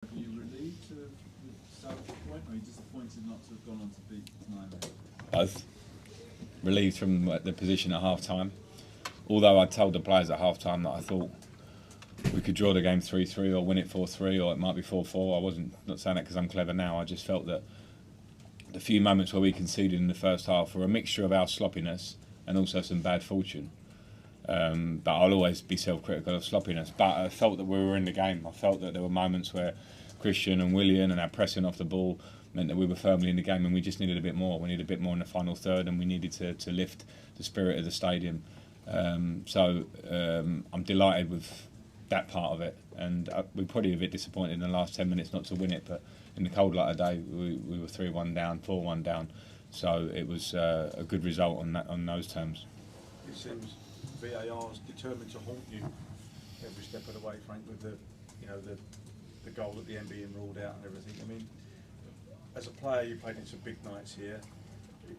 Are you relieved to start at the point, or are you disappointed not to have gone on to beat Nine? Both. Relieved from the position at half time. Although I told the players at half time that I thought we could draw the game 3-3 or win it 4-3 or it might be 4-4. I wasn't not saying that because I'm clever now. I just felt that the few moments where we conceded in the first half were a mixture of our sloppiness and also some bad fortune. But I'll always be self-critical of sloppiness. But I felt that we were in the game. I felt that there were moments where Christian and Willian and our pressing off the ball meant that we were firmly in the game, and we just needed a bit more. We needed a bit more in the final third, and we needed to lift the spirit of the stadium. So I'm delighted with that part of it, and we're probably a bit disappointed in the last 10 minutes not to win it, but in the cold light of day we were 3-1 down, 4-1 down, so it was a good result on those terms. It seems VAR's determined to haunt you every step of the way, Frank, with the goal at the end being ruled out and everything. I mean, as a player, you played in some big nights here. Can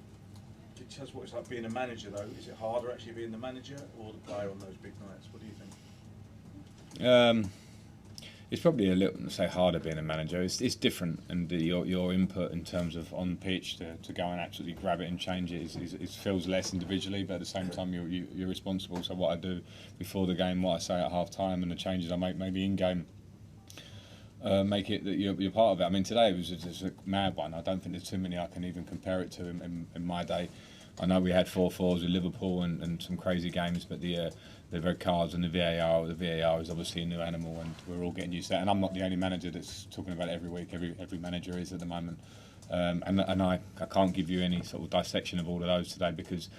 you tell us what it's like being a manager, though? Is it harder actually being the manager or the player on those big nights? What do you think? It's probably a little, say, harder being a manager. It's different, and your input in terms of on pitch to go and absolutely grab it and change it it feels less individually, but at the same time you're responsible. So what I do before the game, what I say at half time, and the changes I make maybe in game, make it that you're part of it. I mean, today it was just a mad one. I don't think there's too many I can even compare it to in my day. I know we had 4-4s with Liverpool and some crazy games, but the red cards and the VAR is obviously a new animal, and we're all getting used to that. And I'm not the only manager that's talking about it every week. Every manager is at the moment, and I can't give you any sort of dissection of all of those today, because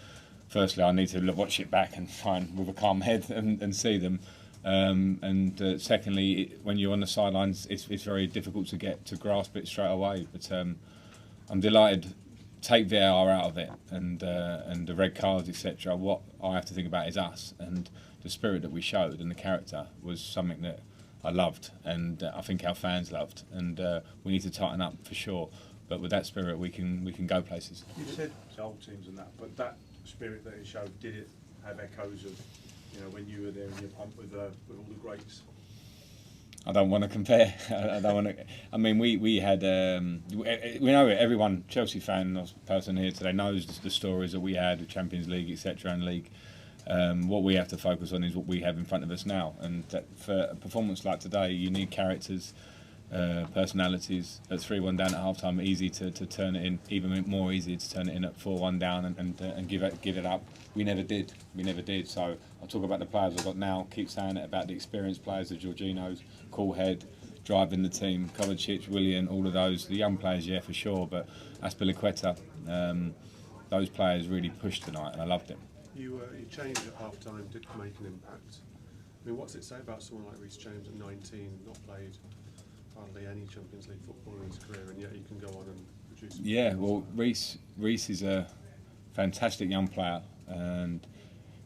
firstly I need to watch it back and try and with a calm head and see them. And secondly, when you're on the sidelines, it's very difficult to grasp it straight away. But I'm delighted. Take VAR out of it and the red cards, etc. What I have to think about is us, and the spirit that we showed and the character was something that I loved, and I think our fans loved. And we need to tighten up for sure. But with that spirit, we can go places. You said old teams and that, but that spirit that it showed, did it have echoes of when you were there in your pump with all the greats? I don't want to compare. I don't want to. I mean, we had. We know it. Everyone, Chelsea fan or person here today knows the stories that we had with Champions League, etc., and League. What we have to focus on is what we have in front of us now. And for a performance like today, you need characters, personalities. At 3-1 down at half time, easy to turn it in. Even more easy to turn it in at 4-1 down and give it up. We never did. So I'll talk about the players I've got now. Keep saying it about the experienced players, the Jorginhos, cool head, driving the team, Kovacic, Willian, all of those. The young players, yeah, for sure. But Azpilicueta, those players really pushed tonight, and I loved it. You changed at half time, did make an impact. I mean, what's it say about someone like Reece James at 19, not played hardly any Champions League football in his career, and yet he can go on and produce? Yeah, well, Reece is a fantastic young player, and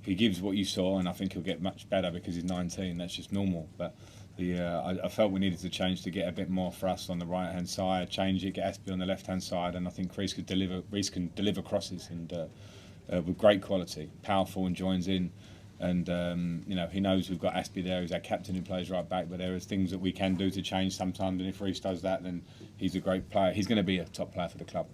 he gives what you saw, and I think he'll get much better because he's 19. That's just normal. But I felt we needed to change to get a bit more for us on the right hand side, change it, get Aspie on the left hand side, and I think Reece can deliver crosses and with great quality, powerful and joins in. And he knows we've got Aspie there, who's our captain who plays right back, but there are things that we can do to change sometimes, and if Reece does that, then he's a great player. He's going to be a top player for the club.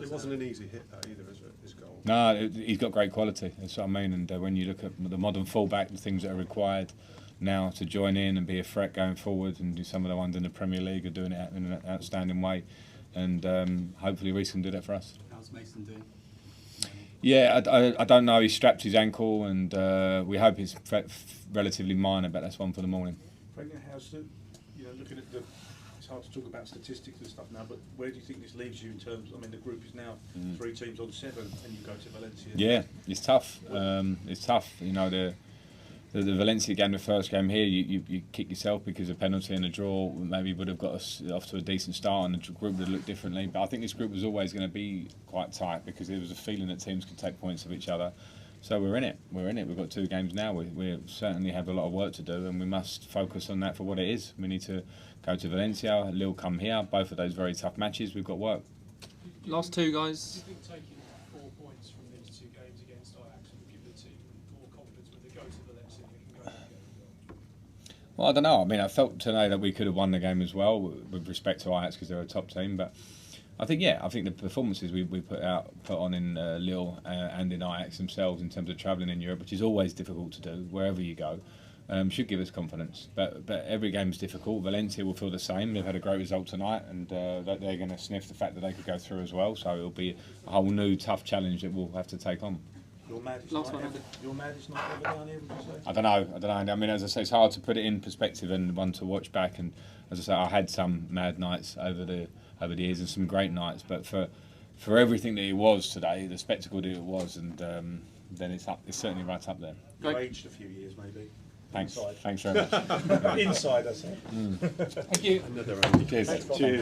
It wasn't an easy hit that either, is it, his goal? No, he's got great quality, that's what I mean. And when you look at the modern fullback, the things that are required now to join in and be a threat going forward, and do some of the ones in the Premier League are doing it in an outstanding way, and hopefully Reece can do that for us. How's Mason doing? Yeah, I don't know. He strapped his ankle, and we hope it's relatively minor, but that's one for the morning. Frank, how's looking at it's hard to talk about statistics and stuff now, but where do you think this leaves you in terms? I mean, the group is now 3 teams on 7, and you go to Valencia. Yeah, it's tough. It's tough. The Valencia game, the first game here, you kick yourself because a penalty and a draw maybe would have got us off to a decent start, and the group would have looked differently. But I think this group was always going to be quite tight because there was a feeling that teams could take points of each other. So we're in it. We've got 2 games now. We certainly have a lot of work to do, and we must focus on that for what it is. We need to go to Valencia, Lille come here. Both of those very tough matches. We've got work. Last 2 guys. Do you think taking 4 points from these 2 games against Ajax will give the team more confidence when they go to Valencia and they can go again? Well, I don't know. I mean, I felt today that we could have won the game as well with respect to Ajax because they're a top team. But I think the performances we put on in Lille and in Ajax themselves in terms of travelling in Europe, which is always difficult to do wherever you go, should give us confidence. But every game is difficult. Valencia will feel the same. They've had a great result tonight, and they're going to sniff the fact that they could go through as well. So it'll be a whole new tough challenge that we'll have to take on. Your maddest Last night one, ever, your maddest night ever down here, would you say? I don't know. I mean, as I say, it's hard to put it in perspective and one to watch back. And as I say, I had some mad nights over the years and some great nights. But for everything that it was today, the spectacle that it was, and then it's certainly right up there. You aged a few years, maybe. Thanks. Inside. Thanks very much. Inside, I say. Thank you. Another round. Cheers. Thanks, Bob. Cheers.